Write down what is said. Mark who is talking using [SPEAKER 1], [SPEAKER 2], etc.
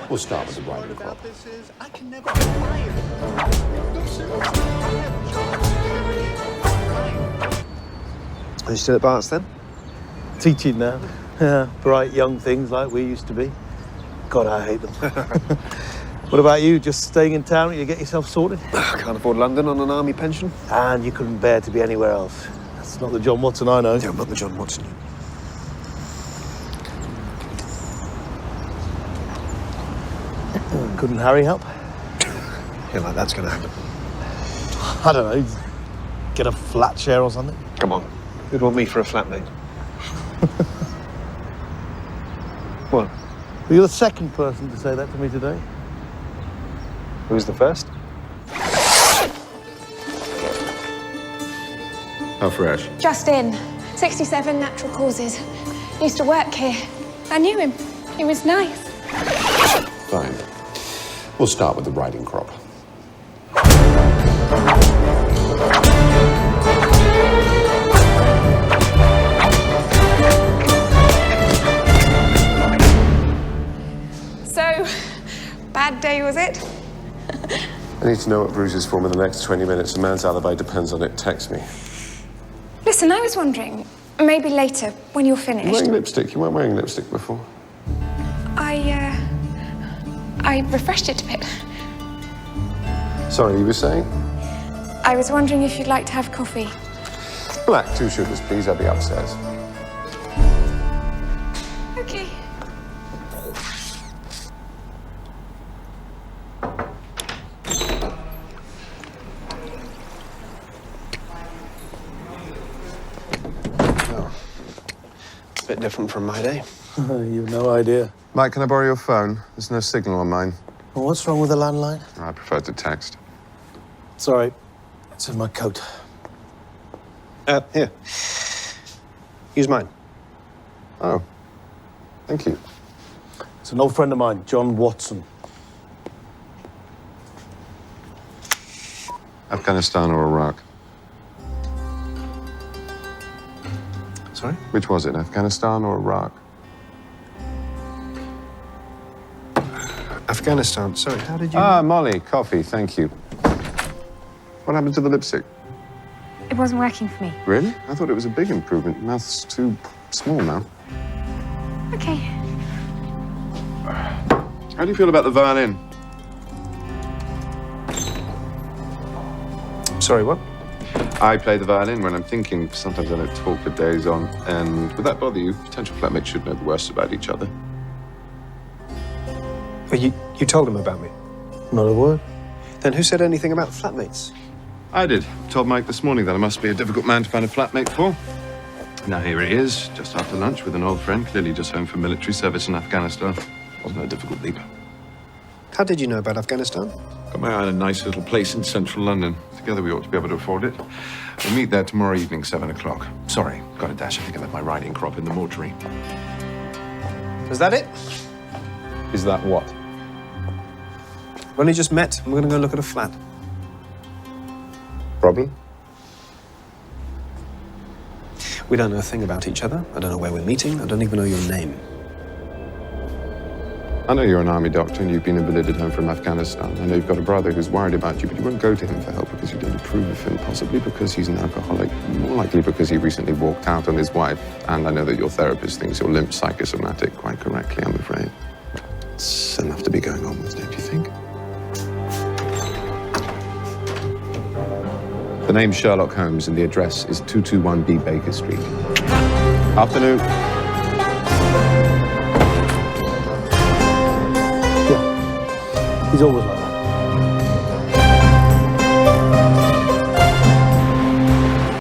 [SPEAKER 1] We'll start with the writing crop.
[SPEAKER 2] Are you still at Bart's then?
[SPEAKER 3] Teaching now. Yeah, bright young things like we used to be. God, I hate them. What about you? Just staying in town till you get yourself sorted?
[SPEAKER 2] I can't afford London on an army pension.
[SPEAKER 3] And you couldn't bear to be anywhere else. That's not the John Watson I know.
[SPEAKER 2] No, not the John Watson.
[SPEAKER 3] Couldn't Harry help?
[SPEAKER 2] Yeah, like that's going to happen.
[SPEAKER 3] I don't know. Get a flat share or something?
[SPEAKER 2] Come on. Who'd want me for a flatmate? What?
[SPEAKER 3] Well, you're the second person to say that to me today.
[SPEAKER 2] Who's the first?
[SPEAKER 1] How fresh?
[SPEAKER 4] Just in. 67 natural causes. Used to work here. I knew him. He was nice.
[SPEAKER 1] Fine. We'll start with the writing crop.
[SPEAKER 4] So, bad day was it?
[SPEAKER 1] I need to know what Bruce's for in the next 20 minutes. A man's alibi depends on it. Text me.
[SPEAKER 4] Listen, I was wondering, maybe later, when you're finished.
[SPEAKER 1] You're wearing lipstick. You weren't wearing lipstick before.
[SPEAKER 4] I refreshed it a bit.
[SPEAKER 1] Sorry, you were saying?
[SPEAKER 4] I was wondering if you'd like to have coffee.
[SPEAKER 1] Black, 2 sugars, please. I'll be upstairs.
[SPEAKER 4] Okay.
[SPEAKER 2] Oh. A bit different from my day.
[SPEAKER 3] You've no idea.
[SPEAKER 1] Mike, can I borrow your phone? There's no signal on mine.
[SPEAKER 3] Well, what's wrong with the landline?
[SPEAKER 1] I prefer to text.
[SPEAKER 3] Sorry. It's in my coat.
[SPEAKER 2] Here. Use mine.
[SPEAKER 1] Oh, thank you.
[SPEAKER 3] It's an old friend of mine, John Watson.
[SPEAKER 1] Afghanistan or Iraq?
[SPEAKER 2] Sorry?
[SPEAKER 1] Which was it, Afghanistan or Iraq?
[SPEAKER 2] Afghanistan. Sorry, how did you...
[SPEAKER 1] Ah, Molly, coffee, thank you. What happened to the lipstick?
[SPEAKER 4] It wasn't working for me.
[SPEAKER 1] Really? I thought it was a big improvement. Mouth's too small now.
[SPEAKER 4] Okay.
[SPEAKER 1] How do you feel about the violin?
[SPEAKER 2] Sorry, what?
[SPEAKER 1] I play the violin when I'm thinking. Sometimes I don't talk for days on. And would that bother you? Potential flatmates should know the worst about each other.
[SPEAKER 2] Well, you told him about me.
[SPEAKER 3] Not a word.
[SPEAKER 2] Then who said anything about flatmates?
[SPEAKER 1] I did. Told Mike this morning that I must be a difficult man to find a flatmate for. Now here he is, just after lunch with an old friend, clearly just home from military service in Afghanistan. Wasn't a difficult leap.
[SPEAKER 2] How did you know about Afghanistan?
[SPEAKER 1] Got my eye on a nice little place in central London. Together we ought to be able to afford it. We'll meet there tomorrow evening, 7 o'clock. Sorry, got a dash. I think I left my riding crop in the mortuary.
[SPEAKER 2] Is that it?
[SPEAKER 1] Is that what?
[SPEAKER 2] We only just met, and we're going to go look at a flat.
[SPEAKER 1] Problem?
[SPEAKER 2] We don't know a thing about each other. I don't know where we're meeting. I don't even know your name.
[SPEAKER 1] I know you're an army doctor and you've been invalided home from Afghanistan. I know you've got a brother who's worried about you, but you won't go to him for help because you don't approve of him, possibly because he's an alcoholic, more likely because he recently walked out on his wife. And I know that your therapist thinks you're limp psychosomatic, quite correctly, I'm afraid. It's enough to be going on with, don't you think? The name's Sherlock Holmes and the address is 221B Baker Street. Afternoon.
[SPEAKER 3] Yeah. He's always like that.